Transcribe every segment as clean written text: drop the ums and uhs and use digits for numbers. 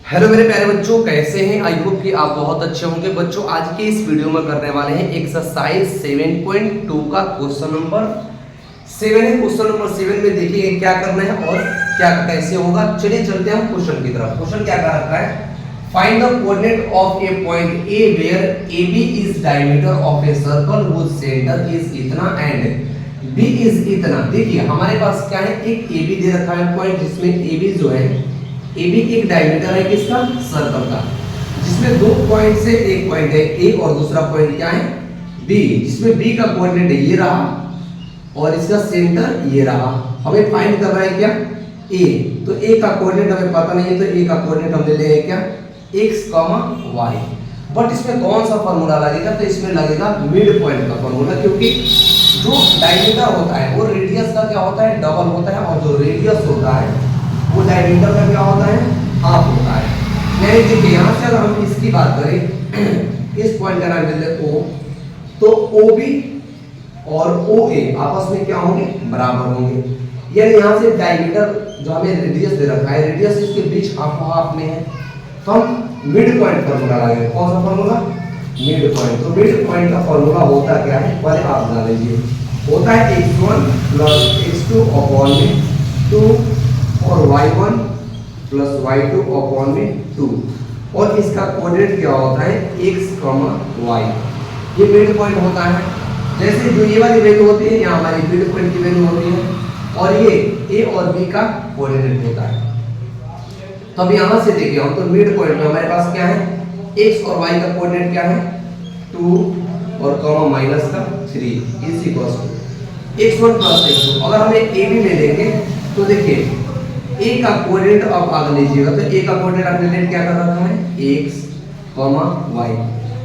Hello मेरे प्यारे बच्चों, कैसे हैं? आई होप कि आप बहुत अच्छे होंगे। बच्चों, आज के इस वीडियो में करने वाले हैं एक्सरसाइज 7.2 का क्वेश्चन नंबर 7 है। क्वेश्चन नंबर 7 में देखिए क्या करना है और क्या कैसे होगा। चलिए चलते हैं हम क्वेश्चन की तरफ। क्वेश्चन क्या कह रखा है? Find the coordinate of a point A where A B is diameter of a circle whose centre is इतना एंड बी इज इतना। देखिए हमारे पास क्या है, एक ए बी दे रखा है पॉइंट, जिसमें ए बी जो है ए बी एक डायमीटर है किसका? सर्कल का, जिसमें दो पॉइंट से एक पॉइंट है ए और दूसरा पॉइंट क्या है? बी, जिसमें बी का कोऑर्डिनेट ये रहा और इसका सेंटर ये रहा। हमें फाइंड करना है क्या? ए। तो ए का कोऑर्डिनेट हमें पता नहीं है, तो ए का कोऑर्डिनेट हम ले लेंगे क्या? x, y। बट इसमें कौन सा फॉर्मूला लगेगा? तो इसमें लगेगा मिड पॉइंट का फॉर्मूला, क्योंकि जो डायमीटर होता है वो रेडियस का क्या होता है? डबल होता है, और जो रेडियस होता है वो डायमीटर का क्या होता है? हाफ होता है। यानी देखिए यहाँ से अगर हम इसकी बात करें, इस पॉइंट का नाम लेते हैं O, तो OB और OA आपस में क्या होंगे? बराबर होंगे। यानी यहाँ से डायमीटर जो हमें रेडियस दे रखा है, रेडियस इसके बीच हाफ हाफ में है, तो हम मिड पॉइंट फॉर्मूला लगाएंगे। कौन सा फॉर्मूला? Mid point. तो मिड पॉइंट का फॉर्मूला होता क्या है? पहले आप जान लीजिए। होता है x1 + x2 अपॉन में 2 और y1 + y2 अपॉन में 2, और इसका कोऑर्डिनेट क्या होता है? x, y। ये मिड पॉइंट होता है। जैसे जो ये वाली वैल्यू होती है, यहाँ हमारी मिड पॉइंट की वैल्यू होती है, और ये a और b का कोऑर्डिनेट होता है। तो अब यहाँ से देखिए हम, तो मिड पॉइंट में हमारे पास क्या है? x और y का कोऑर्डिनेट क्या है? 2 और -3 is equal to x1 + x2। अगर हमें a b में लेंगे तो देखिए a का कोऑर्डिनेट अब आगे लीजिएगा, तो a का कोऑर्डिनेट आपने लेट क्या कर रखा है? x, y।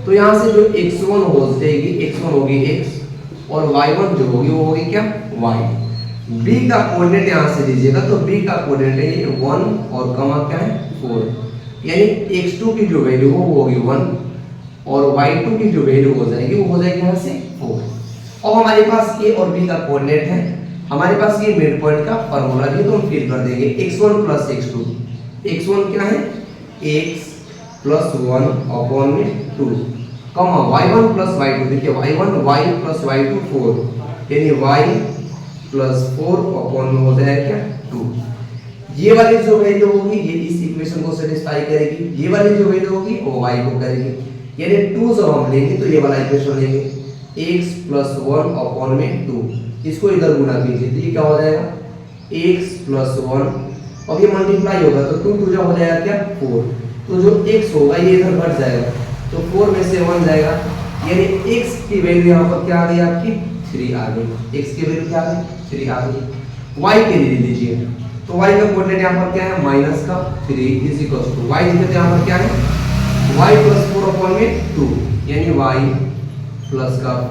तो यहाँ से जो x1 हो जाएगी, x1 होगी x, और y1 जो होगी वो होगी क्या? y। b का कोऑर्डिनेट यहाँ से लीजिएगा, तो b का कोऑर्डिनेट है ये 1 और क्या है? 4। यानी x2 की जो वैल्यू हो वो होगी 1 और y2 की जो वैल्यू हो जाएगी वो हो जाएगी यहाँ से 4। अब हमारे पास a और b का कोऑर्डिनेट है, हमारे पास ये मिड पॉइंट का फार्मूला भी, तो हम फिल कर देंगे x1 + x2। x1 क्या है? x + 1 अपॉन में 2, y1 + y2। देखिए y1 y + y2 4, यानी y + 4 अपॉन में हो जाएगा क्या? 2। ये वाली जो वैल्यू होगी ये इस इक्वेशन को सेटिस्फाई करेगी, ये वाली जो वैल्यू होगी वो y को करेगी। यानी 2 जब हम लेंगे तो ये वाला इक्वेशन लेंगे, x + 1 अपॉन में 2। इसको इधर गुणा कीजिए, तो ये क्या हो जाएगा? x + 1, और ये मल्टीप्लाई होगा तो 2 2 हो जाएगा क्या? 4। तो जो x होगा ये इधर घट जाएगा, तो 4 में से 1 जाएगा, यानी x की वैल्यू यहाँ पर क्या आ गई आपकी? 3 आ गई। x की वैल्यू क्या आ गई? 3 आ गई। y के लिए लीजिए, तो y का कोऑर्डिनेट यहाँ पर क्या है? -3 इज इक्वल टू y लिखते यहाँ पर क्या है? y + 4 अपॉन में 2, यानी y +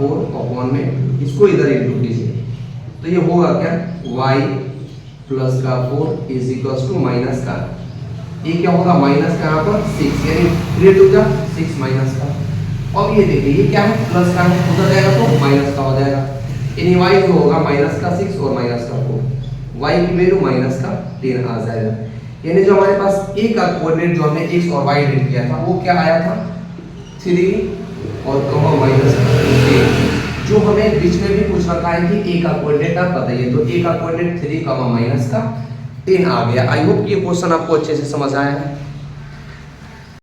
4 अपॉन में, इसको इधर इंटू कीजिए, तो ये होगा क्या? y + 4 is equal to minus का, ये क्या होगा? माइनस का यहाँ पर 6, यानी 3 2 6 माइनस का। अब ये देखिए ये क्या है? प्लस का है, उधर जाएगा तो माइनस का हो जाएगा, यानी y जो होगा -6 और -4, y की वैल्यू -10 आ जाएगा। यानी जो हमारे पास a का कोऑर्डिनेट जो हमने x और y लेट किया था वो क्या आया था? 3 और -3। जो हमें बीच में भी पूछ रखा है कि a का कोऑर्डिनेट आप बताइए, तो a का कोऑर्डिनेट 3, -10 आ गया। आई होप ये क्वेश्चन आपको अच्छे से समझ आया है।